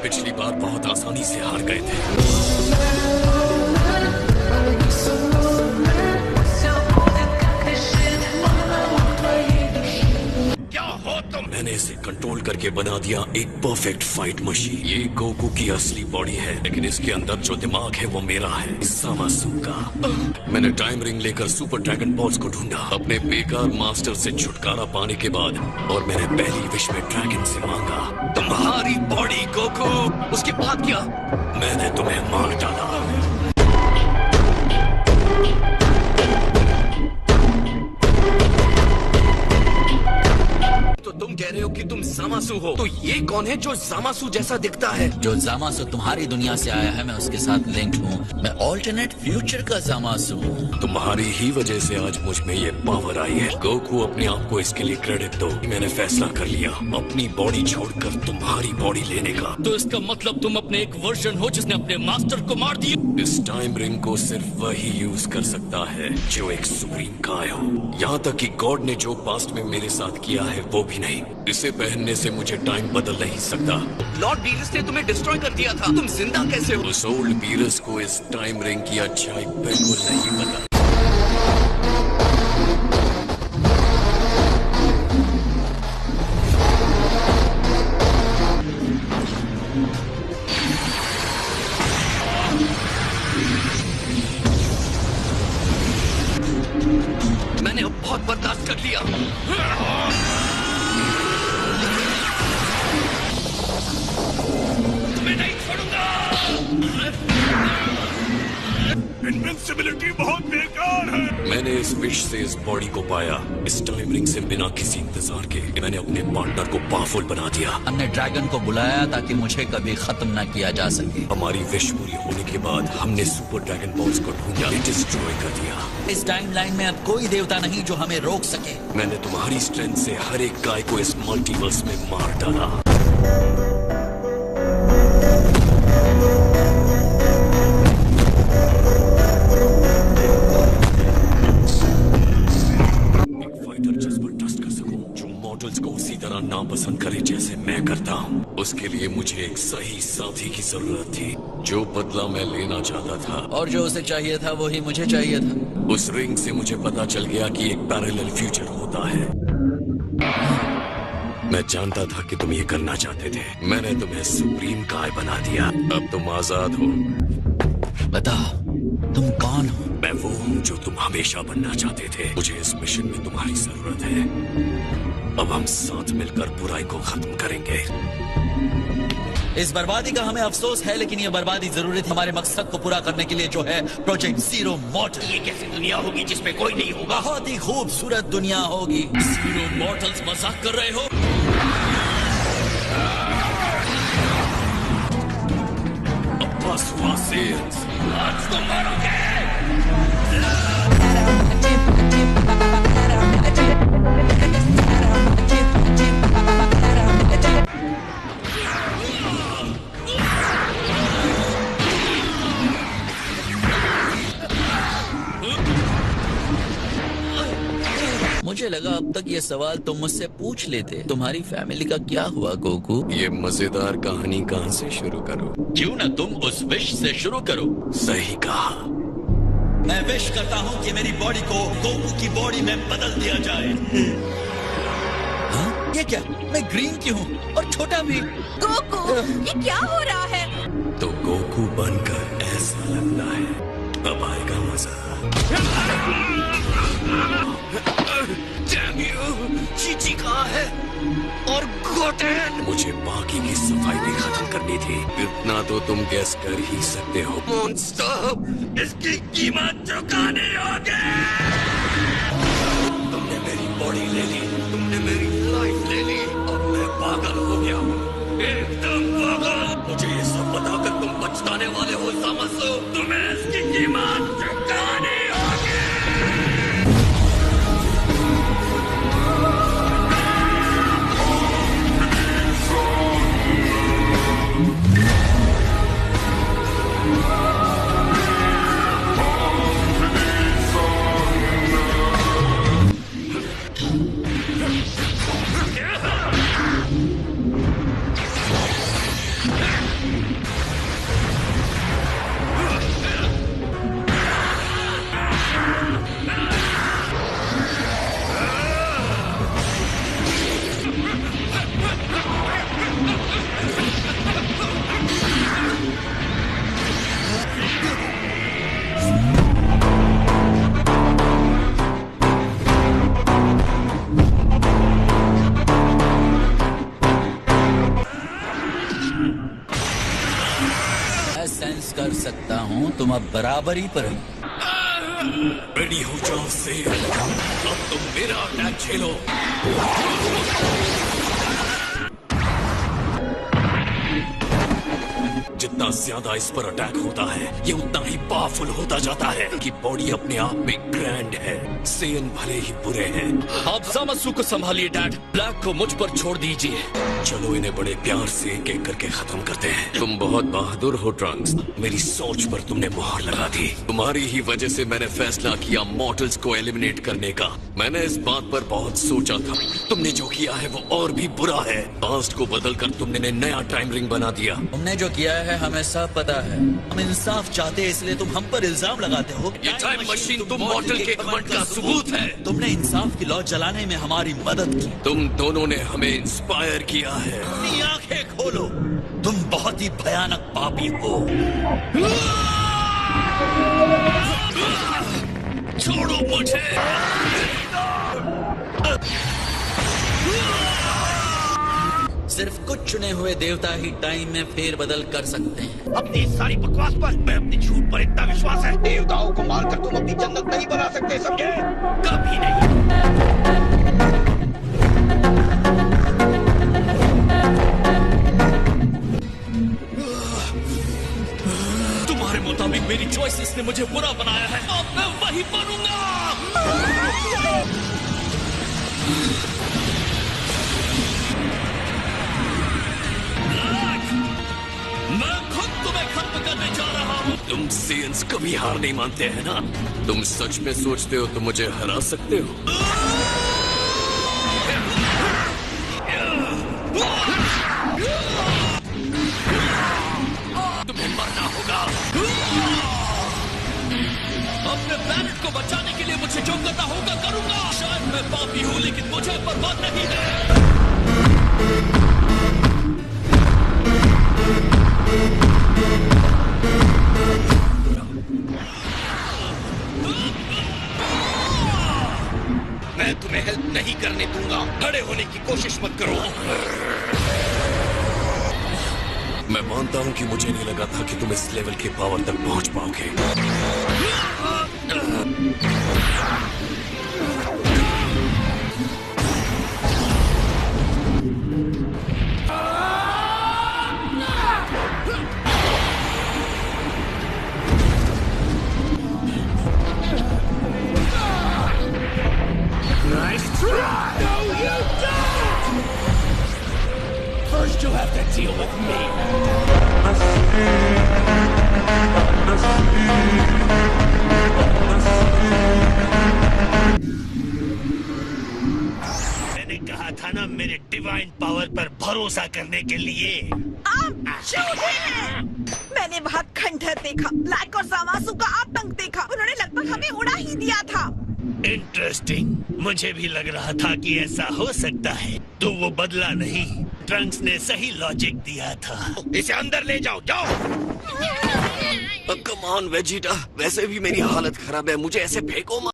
पिछली बार बहुत आसानी से हार गए थे। क्या हो तुम? मैंने इसे कंट्रोल करके बना दिया एक परफेक्ट फाइट मशीन। ये गोकू की असली बॉडी है, लेकिन इसके अंदर जो दिमाग है वो मेरा है, ज़ामासु का। मैंने टाइम रिंग लेकर सुपर ड्रैगन बॉल्स को ढूंढा अपने बेकार मास्टर से छुटकारा पाने के बाद, और मैंने पहली विश में ड्रैगन से मांगा, तुम्हारी बॉडी गोकू। उसके बाद क्या? मैंने तुम्हें मार डाला। तो तुम कह रहे हो कि तुम ज़ामासु हो, तो ये कौन है जो ज़ामासु जैसा दिखता है? जो ज़ामासु तुम्हारी दुनिया से आया है, मैं उसके साथ लिंक हूँ। मैं ऑल्टरनेट फ्यूचर का ज़ामासु हूँ। तुम्हारी ही वजह से आज मुझ में ये पावर आई है। गोकू, अपने आप को इसके लिए क्रेडिट दो। मैंने फैसला कर लिया अपनी बॉडी छोड़कर तुम्हारी बॉडी लेने का। तो इसका मतलब तुम अपने एक वर्जन हो जिसने अपने मास्टर को मार दिया। इस टाइम रिंग को सिर्फ वही यूज कर सकता है जो एक सुप्रीम काय हो। यहाँ तक कि गॉड ने जो पास्ट में मेरे साथ किया है वो भी नहीं। इसे पहनने से मुझे टाइम बदल नहीं सकता। लॉर्ड बीरस ने तुम्हें डिस्ट्रॉय कर दिया था, तुम जिंदा कैसे हो? उस ओल्ड बीरस को इस टाइम रिंग की अच्छाई बिल्कुल नहीं पता। मैंने अब बहुत बर्दाश्त कर लिया। तुम्हें नहीं छोड़ूंगा। इनविंसिबिलिटी बहुत बेकार है। मैंने इस विश से इस बॉडी को पाया, इस टाइम रिंग से बिना किसी इंतजार के। मैंने अपने पार्टनर को पावरफुल बना दिया। हमने ड्रैगन को बुलाया ताकि मुझे कभी खत्म न किया जा सके। हमारी विश पूरी होने के बाद हमने सुपर ड्रैगन बॉल्स को ढूंढा, डिस्ट्रॉय कर दिया। इस टाइमलाइन में अब कोई देवता नहीं जो हमें रोक सके। मैंने तुम्हारी स्ट्रेंथ से हर एक गाय को इस मल्टीवर्स में मार डाला। को उसी तरह नापसंद करे जैसे मैं करता हूँ। उसके लिए मुझे एक सही साथी की जरूरत थी, जो बदला मैं लेना चाहता था। और जो उसे चाहिए था वही मुझे चाहिए था। उस रिंग से मुझे पता चल गया कि एक पैरेलल फ्यूचर होता है। मैं जानता था कि तुम ये करना चाहते थे। मैंने तुम्हें सुप्रीम काय बना दिया। अब तुम आजाद हो। बताओ, तुम कौन हो? मैं वो हूँ जो तुम हमेशा बनना चाहते थे। मुझे इस मिशन में तुम्हारी जरूरत है। अब हम साथ मिलकर बुराई को खत्म करेंगे। इस बर्बादी का हमें अफसोस है, लेकिन ये बर्बादी जरूरी थी हमारे मकसद को पूरा करने के लिए, जो है प्रोजेक्ट जीरो मॉर्टल। ये कैसी दुनिया होगी जिसमें कोई नहीं होगा? बहुत ही खूबसूरत दुनिया होगी। जीरो मॉर्टल्स मजाक कर रहे हो? अब बस हुआ सेल्स। आज तुम मरोगे। मुझे लगा अब तक ये सवाल तुम मुझसे पूछ लेते। तुम्हारी फैमिली का क्या हुआ गोकू? ये मजेदार कहानी कहाँ से शुरू करो? क्यों न तुम उस विश से शुरू करो। सही कहा। मैं विश करता हूँ कि मेरी बॉडी को गोकू की बॉडी में बदल दिया जाए। हाँ? ये क्या? मैं ग्रीन क्यों हूँ और छोटा भी? गोकू, ये क्या हो रहा है? तो गोकू बनकर ऐसा लगता है। अब आएगा मजा। Damn you! चीची कहाँ है? और गोटेन? मुझे बाकी की सफाई भी खत्म करनी थी। इतना तो तुम गैस कर ही सकते हो। मॉन्स्टर, इसकी कीमत चुकानी होगी। तुमने मेरी बॉडी ले ली, तुमने मेरी लाइफ ले ली, अब मैं पागल हो गया हूँ, एकदम पागल। मुझे ये सब बताकर तुम पछताने वाले हो ज़ामासु। तुम्हें इसकी कीमत चुकानी होगी। मैं सेंस कर सकता हूँ तुम अब बराबरी पर हो। रेडी हो जाओ से, अब तुम मेरा अटैक झेलो। जितना ज्यादा इस पर अटैक होता है ये उतना ही पावरफुल होता जाता है कि बॉडी अपने आप में ग्रैंड है। सेन भले ही बुरे हैं। आप सामासु को संभालिए डैड, ब्लैक को मुझ पर छोड़ दीजिए। चलो इन्हें बड़े प्यार से एक एक करके खत्म करते हैं। तुम बहुत बहादुर हो ट्रंक्स, मेरी सोच पर तुमने मोहर लगा दी। तुम्हारी ही वजह से मैंने फैसला किया मॉर्टल्स को एलिमिनेट करने का। मैंने इस बात पर बहुत सोचा था। तुमने जो किया है वो और भी बुरा है। पास्ट को बदलकर तुमने नया टाइम रिंग बना दिया। तुमने जो किया है हमें सब पता है। हम इंसाफ चाहते हैं इसलिए तुम हम पर इल्जाम लगाते हो। ये टाइम मशीन तुम मॉर्टल के घमंड का सबूत है। तुमने इंसाफ की लौ जलाने में हमारी मदद की। तुम दोनों ने हमें इंस्पायर किया है। अपनी आंखें खोलो, तुम बहुत ही भयानक पापी हो। छोड़ो मुझे। सिर्फ कुछ चुने हुए देवता ही टाइम में फेरबदल कर सकते हैं। अपनी सारी बकवास पर, मैं अपनी झूठ पर इतना विश्वास है। देवताओं को मारकर तुम अपनी जन्नत नहीं बना सकते, समझे? कभी नहीं। तुम्हारे मुताबिक मेरी चॉइसेस ने मुझे बुरा बनाया है, अब मैं वही बनूंगा। मैं खुद तुम्हें खत्म करने जा रहा हूँ। तुम सेयंस कभी हार नहीं मानते हैं ना? तुम सच में सोचते हो तुम मुझे हरा सकते हो? तुम्हें मरना होगा। अपने प्लैनेट को बचाने के लिए मुझे जो करना होगा करूंगा। शायद मैं पापी हूँ लेकिन मुझे परवाह नहीं है। मैं तुम्हें हेल्प नहीं करने दूंगा। खड़े होने की कोशिश मत करो। मैं मानता हूं कि मुझे नहीं लगा था कि तुम इस लेवल के पावर तक पहुंच पाओगे। First you'll have to deal with me. मैंने कहा था ना मेरे डिवाइन पावर पर भरोसा करने के लिए। आप झूठे हैं। मैंने वहाँ खंडहर देखा, ब्लैक और सामासु का आतंक देखा। उन्होंने लगभग हमें उड़ा ही दिया था। इंटरेस्टिंग। मुझे भी लग रहा था कि ऐसा हो सकता है, तो वो बदला नहीं। ट्रंक्स ने सही लॉजिक दिया था। इसे अंदर ले जाओ, जाओ। कम ऑन वेजिटा, वैसे भी मेरी हालत खराब है, मुझे ऐसे फेंको मत।